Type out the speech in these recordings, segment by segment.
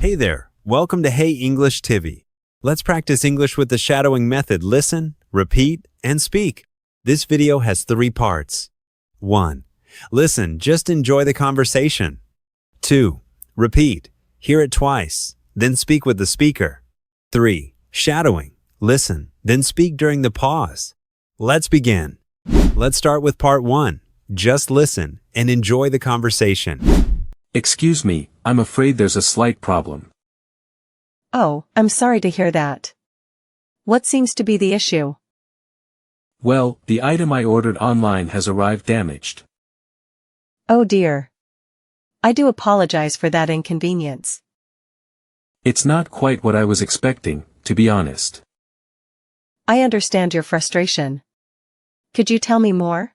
Hey there, welcome to Hey English TV. Let's practice English with the shadowing method. Listen, repeat, and speak. This video has 3 parts. 1. Listen, just enjoy the conversation. 2. Repeat, hear it twice, then speak with the speaker. 3. Shadowing, listen, then speak during the pause. Let's begin. Let's start with part 1. Just listen and enjoy the conversation. Excuse me, I'm afraid there's a slight problem. Oh, I'm sorry to hear that. What seems to be the issue? Well, the item I ordered online has arrived damaged. Oh dear. I do apologize for that inconvenience. It's not quite what I was expecting, to be honest. I understand your frustration. Could you tell me more?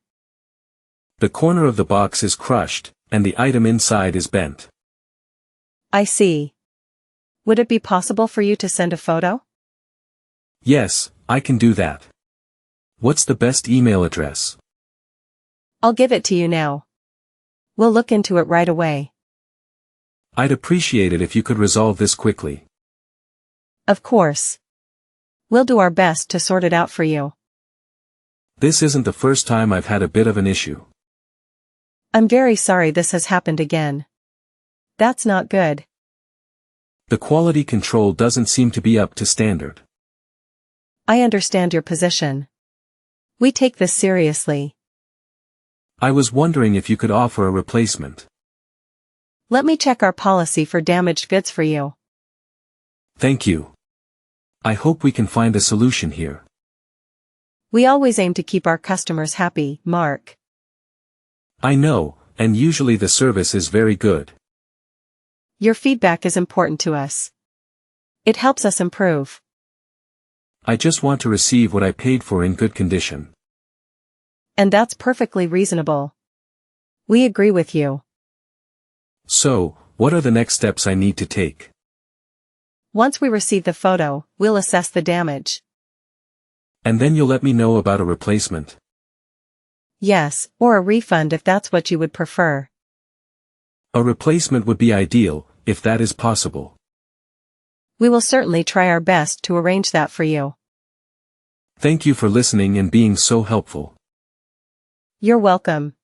The corner of the box is crushed, and the item inside is bent. I see. Would it be possible for you to send a photo? Yes, I can do that. What's the best email address? I'll give it to you now. We'll look into it right away. I'd appreciate it if you could resolve this quickly. Of course. We'll do our best to sort it out for you. This isn't the first time I've had a bit of an issue. I'm very sorry this has happened again. That's not good. The quality control doesn't seem to be up to standard. I understand your position. We take this seriously. I was wondering if you could offer a replacement. Let me check our policy for damaged goods for you. Thank you. I hope we can find a solution here. We always aim to keep our customers happy, Mark. I know, and usually the service is very good. Your feedback is important to us. It helps us improve. I just want to receive what I paid for in good condition. And that's perfectly reasonable. We agree with you. So, what are the next steps I need to take? Once we receive the photo, we'll assess the damage. And then you'll let me know about a replacement? Yes, or a refund if that's what you would prefer. A replacement would be ideal, if that is possible. We will certainly try our best to arrange that for you. Thank you for listening and being so helpful. You're welcome.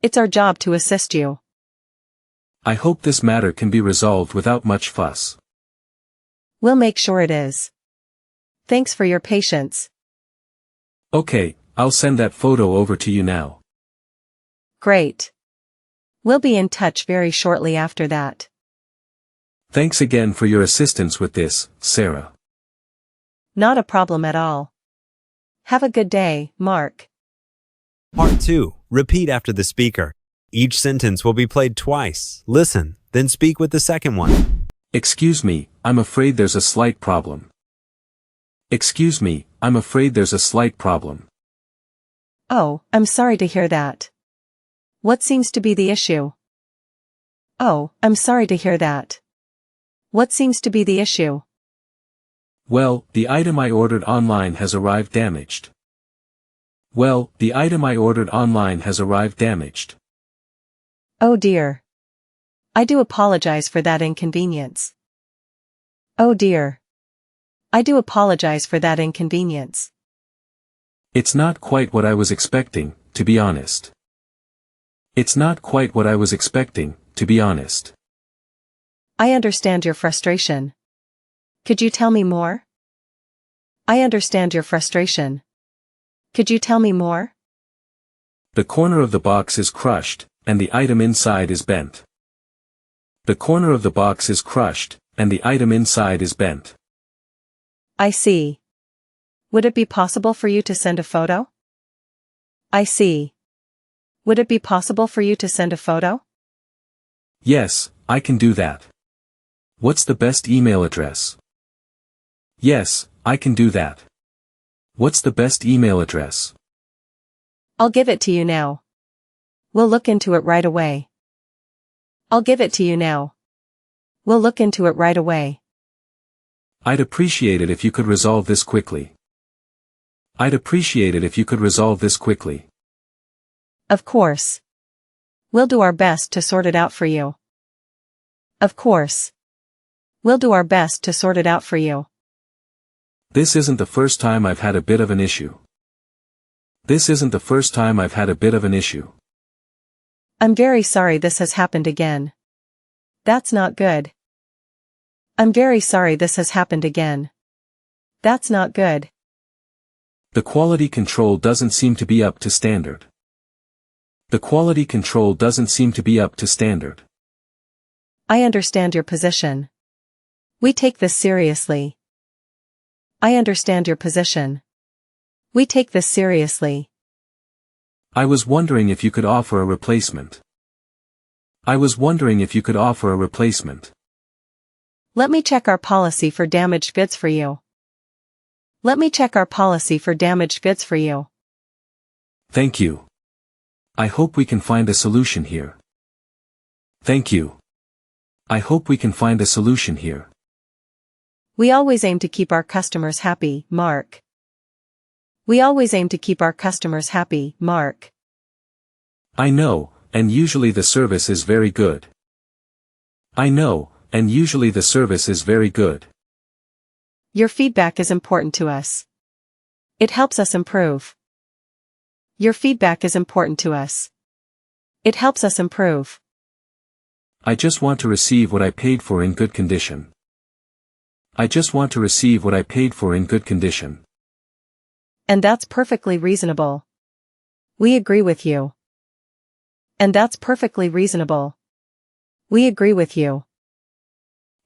It's our job to assist you. I hope this matter can be resolved without much fuss. We'll make sure it is. Thanks for your patience. Okay, I'll send that photo over to you now. Great. We'll be in touch very shortly after that. Thanks again for your assistance with this, Sarah. Not a problem at all. Have a good day, Mark. Part 2. Repeat after the speaker. Each sentence will be played twice. Listen, then speak with the second one. Excuse me, I'm afraid there's a slight problem. Excuse me, I'm afraid there's a slight problem. Oh, I'm sorry to hear that. What seems to be the issue? Oh, I'm sorry to hear that. What seems to be the issue? Well, the item I ordered online has arrived damaged. Well, the item I ordered online has arrived damaged. Oh dear. I do apologize for that inconvenience. Oh dear. I do apologize for that inconvenience. It's not quite what I was expecting, to be honest. It's not quite what I was expecting, to be honest. I understand your frustration. Could you tell me more? I understand your frustration. Could you tell me more? The corner of the box is crushed, and the item inside is bent. The corner of the box is crushed, and the item inside is bent. I see. Would it be possible for you to send a photo? I see. Would it be possible for you to send a photo? Yes, I can do that. What's the best email address? Yes, I can do that. What's the best email address? I'll give it to you now. We'll look into it right away. I'll give it to you now. We'll look into it right away. I'd appreciate it if you could resolve this quickly. I'd appreciate it if you could resolve this quickly. Of course. We'll do our best to sort it out for you. Of course. We'll do our best to sort it out for you. This isn't the first time I've had a bit of an issue. This isn't the first time I've had a bit of an issue. I'm very sorry this has happened again. That's not good. I'm very sorry this has happened again. That's not good. The quality control doesn't seem to be up to standard. The quality control doesn't seem to be up to standard. I understand your position. We take this seriously. I understand your position. We take this seriously. I was wondering if you could offer a replacement. I was wondering if you could offer a replacement. Let me check our policy for damaged goods for you. Let me check our policy for damaged goods for you. Thank you. I hope we can find a solution here. Thank you. I hope we can find a solution here. We always aim to keep our customers happy, Mark. We always aim to keep our customers happy, Mark. I know, and usually the service is very good. I know, and usually the service is very good. Your feedback is important to us. It helps us improve. Your feedback is important to us. It helps us improve. I just want to receive what I paid for in good condition. I just want to receive what I paid for in good condition. And that's perfectly reasonable. We agree with you. And that's perfectly reasonable. We agree with you.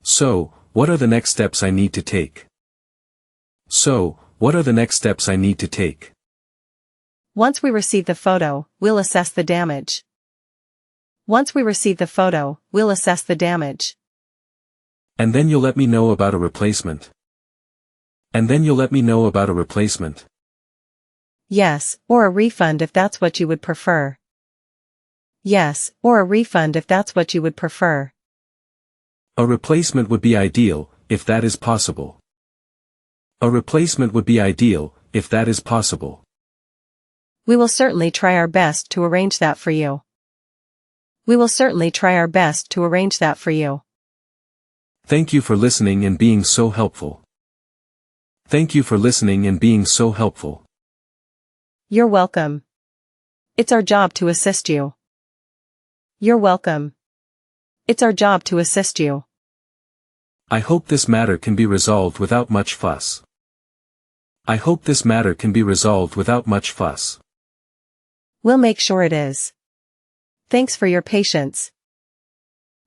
So, what are the next steps I need to take? So, what are the next steps I need to take? Once we receive the photo, we'll assess the damage. Once we receive the photo, we'll assess the damage. And then you'll let me know about a replacement. And then you'll let me know about a replacement. Yes, or a refund if that's what you would prefer. Yes, or a refund if that's what you would prefer. A replacement would be ideal, if that is possible. A replacement would be ideal, if that is possible. We will certainly try our best to arrange that for you. We will certainly try our best to arrange that for you. Thank you for listening and being so helpful. Thank you for listening and being so helpful. You're welcome. It's our job to assist you. You're welcome. It's our job to assist you. I hope this matter can be resolved without much fuss. I hope this matter can be resolved without much fuss. We'll make sure it is. Thanks for your patience.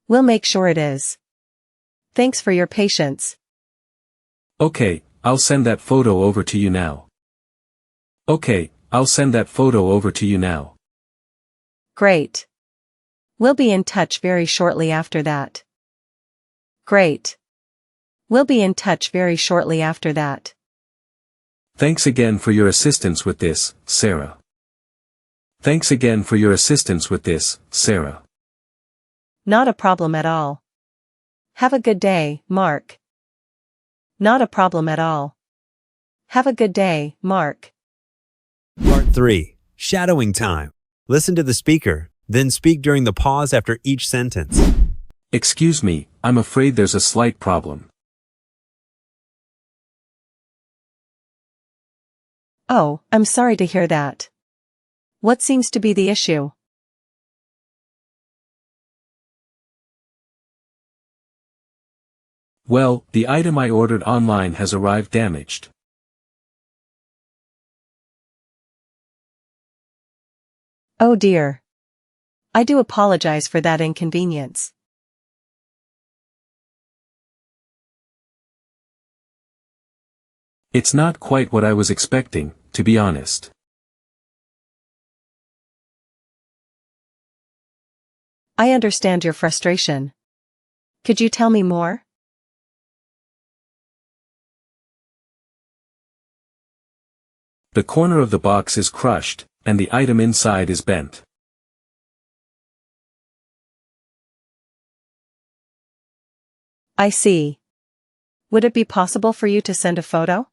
We'll make sure it is. Thanks for your patience. Okay, I'll send that photo over to you now. Okay, I'll send that photo over to you now. Great. We'll be in touch very shortly after that. Great. We'll be in touch very shortly after that. Thanks again for your assistance with this, Sarah. Thanks again for your assistance with this, Sarah. Not a problem at all. Have a good day, Mark. Not a problem at all. Have a good day, Mark. Part 3. Shadowing time. Listen to the speaker, then speak during the pause after each sentence. Excuse me, I'm afraid there's a slight problem. Oh, I'm sorry to hear that. What seems to be the issue? Well, the item I ordered online has arrived damaged. Oh dear. I do apologize for that inconvenience. It's not quite what I was expecting, to be honest. I understand your frustration. Could you tell me more? The corner of the box is crushed, and the item inside is bent. I see. Would it be possible for you to send a photo?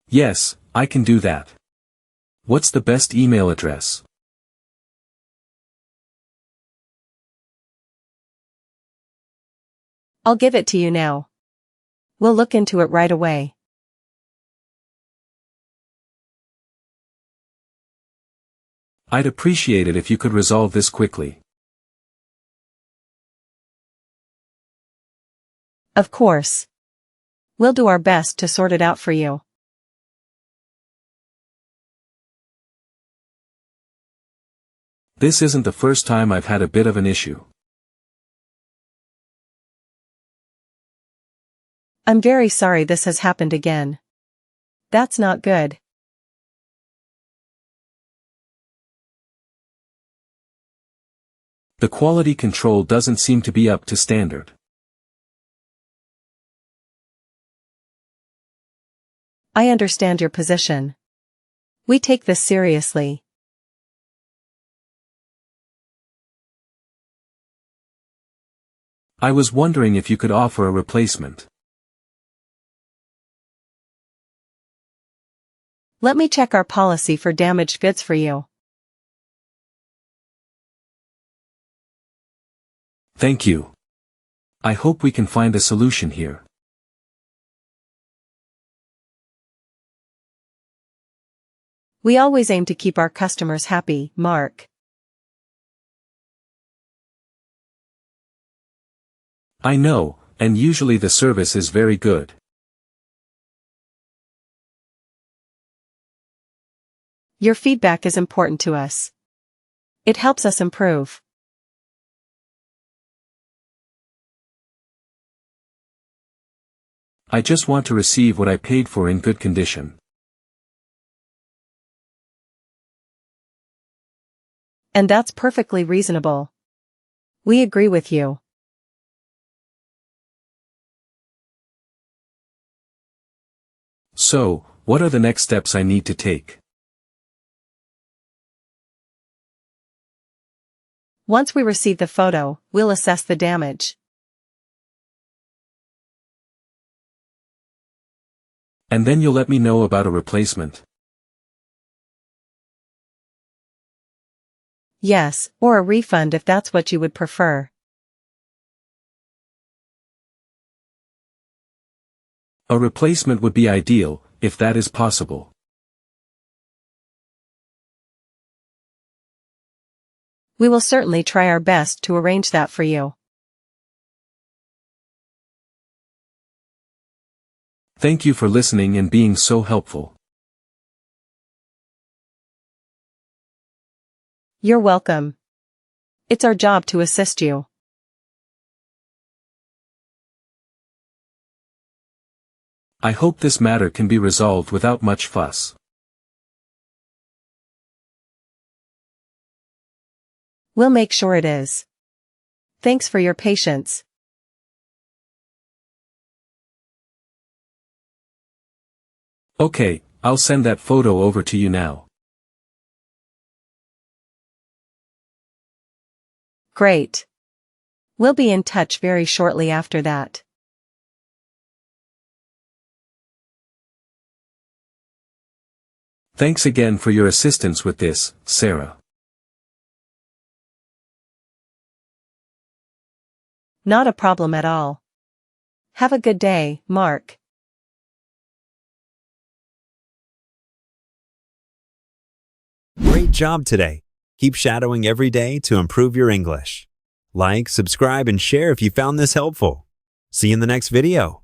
Yes, I can do that. What's the best email address? I'll give it to you now. We'll look into it right away. I'd appreciate it if you could resolve this quickly. Of course. We'll do our best to sort it out for you. This isn't the first time I've had a bit of an issue. I'm very sorry this has happened again. That's not good. The quality control doesn't seem to be up to standard. I understand your position. We take this seriously. I was wondering if you could offer a replacement. Let me check our policy for damaged goods for you. Thank you. I hope we can find a solution here. We always aim to keep our customers happy, Mark. I know, and usually the service is very good. Your feedback is important to us. It helps us improve. I just want to receive what I paid for in good condition. And that's perfectly reasonable. We agree with you. So, what are the next steps I need to take? Once we receive the photo, we'll assess the damage. And then you'll let me know about a replacement. Yes, or a refund if that's what you would prefer. A replacement would be ideal, if that is possible. We will certainly try our best to arrange that for you. Thank you for listening and being so helpful. You're welcome. It's our job to assist you. I hope this matter can be resolved without much fuss. We'll make sure it is. Thanks for your patience. Okay, I'll send that photo over to you now. Great. We'll be in touch very shortly after that. Thanks again for your assistance with this, Sarah. Not a problem at all. Have a good day, Mark. Great job today. Keep shadowing every day to improve your English. Like, subscribe, and share if you found this helpful. See you in the next video.